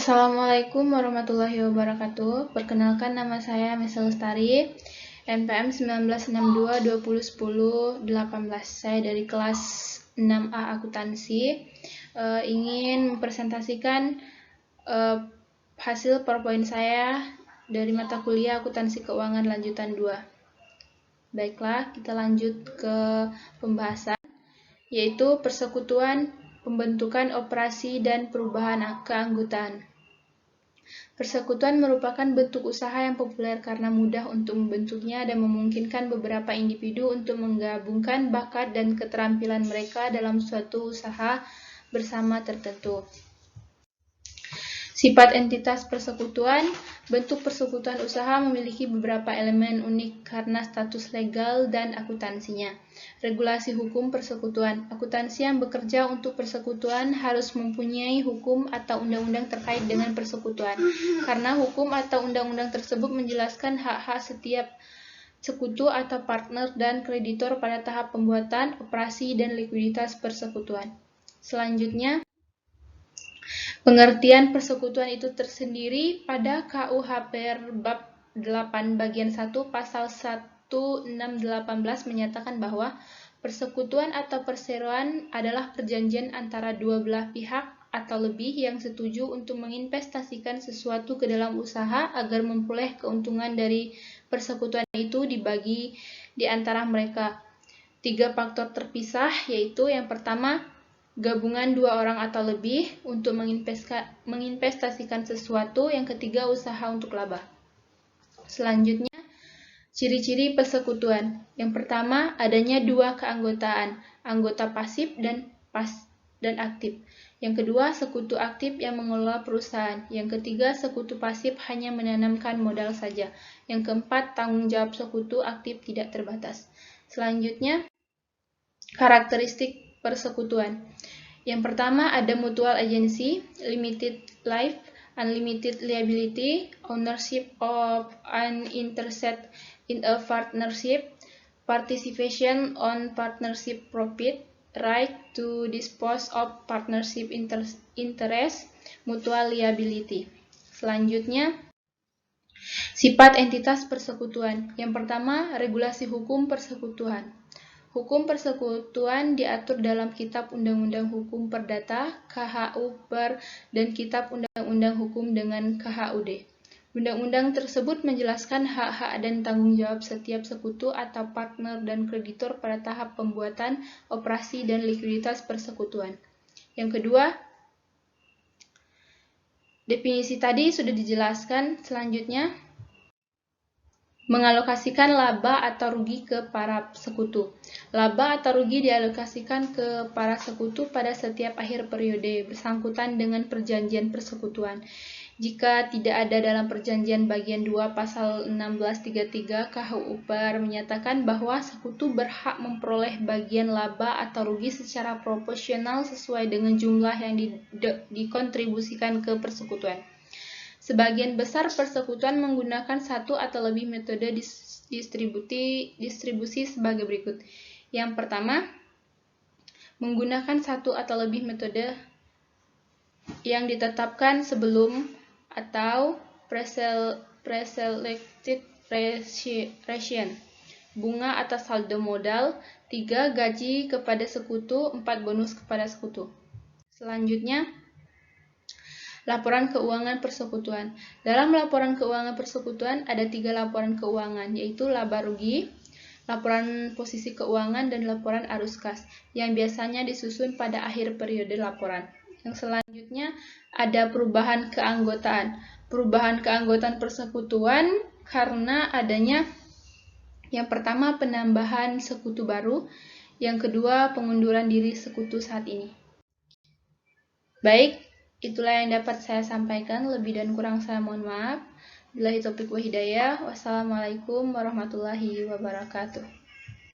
Assalamualaikum warahmatullahi wabarakatuh. Perkenalkan, nama saya Mesa Lestari, NPM 1962201018. Saya dari kelas 6A Akuntansi. Ingin mempresentasikan hasil PowerPoint saya dari mata kuliah Akuntansi Keuangan lanjutan 2. Baiklah, kita lanjut ke pembahasan, yaitu persekutuan, pembentukan operasi, dan perubahan keanggotaan. Persekutuan merupakan bentuk usaha yang populer karena mudah untuk membentuknya dan memungkinkan beberapa individu untuk menggabungkan bakat dan keterampilan mereka dalam suatu usaha bersama tertentu. Sifat entitas persekutuan. Bentuk persekutuan usaha memiliki beberapa elemen unik karena status legal dan akuntansinya. Regulasi hukum persekutuan. Akuntansi yang bekerja untuk persekutuan harus mempunyai hukum atau undang-undang terkait dengan persekutuan, karena hukum atau undang-undang tersebut menjelaskan hak-hak setiap sekutu atau partner dan kreditor pada tahap pembuatan, operasi, dan likuiditas persekutuan. Selanjutnya, pengertian persekutuan itu tersendiri pada KUHP Bab 8 Bagian 1 Pasal 1618 menyatakan bahwa persekutuan atau perseroan adalah perjanjian antara dua belah pihak atau lebih yang setuju untuk menginvestasikan sesuatu ke dalam usaha agar memperoleh keuntungan dari persekutuan itu dibagi di antara mereka. 3 faktor terpisah, yaitu yang pertama, gabungan dua orang atau lebih untuk menginvestasikan sesuatu. Yang ketiga, usaha untuk laba. Selanjutnya, ciri-ciri persekutuan. Yang pertama, adanya dua keanggotaan, anggota pasif dan aktif. Yang kedua, sekutu aktif yang mengelola perusahaan. Yang ketiga, sekutu pasif hanya menanamkan modal saja. Yang keempat, tanggung jawab sekutu aktif tidak terbatas. Selanjutnya, karakteristik persekutuan. Yang pertama, ada mutual agency, limited life, unlimited liability, ownership of an interest in a partnership, participation on partnership profit, right to dispose of partnership interest, mutual liability. Selanjutnya, sifat entitas persekutuan. Yang pertama, regulasi hukum persekutuan. Hukum persekutuan diatur dalam Kitab Undang-Undang Hukum Perdata, KHU dan Kitab Undang-Undang Hukum dengan KHUD. Undang-undang tersebut menjelaskan hak-hak dan tanggung jawab setiap sekutu atau partner dan kreditor pada tahap pembuatan, operasi, dan likuiditas persekutuan. Yang kedua, definisi tadi sudah dijelaskan. Selanjutnya, mengalokasikan laba atau rugi ke para sekutu. Laba atau rugi dialokasikan ke para sekutu pada setiap akhir periode bersangkutan dengan perjanjian persekutuan. Jika tidak ada dalam perjanjian bagian 2 pasal 1633 KHU menyatakan bahwa sekutu berhak memperoleh bagian laba atau rugi secara proporsional sesuai dengan jumlah yang dikontribusikan ke persekutuan. Sebagian besar persekutuan menggunakan satu atau lebih metode distribusi sebagai berikut. Yang pertama, menggunakan satu atau lebih metode yang ditetapkan sebelum atau preselected ration. Bunga atas saldo modal, 3 gaji kepada sekutu, 4 bonus kepada sekutu. Selanjutnya, laporan keuangan persekutuan. Dalam laporan keuangan persekutuan ada 3 laporan keuangan, yaitu laba rugi, laporan posisi keuangan, dan laporan arus kas, yang biasanya disusun pada akhir periode laporan. Yang selanjutnya ada perubahan keanggotaan. Perubahan keanggotaan persekutuan karena adanya yang pertama penambahan sekutu baru, yang kedua pengunduran diri sekutu saat ini. Baik, itulah yang dapat saya sampaikan. Lebih dan kurang saya mohon maaf. Billahi taufiq wa hidayah. Wassalamualaikum warahmatullahi wabarakatuh.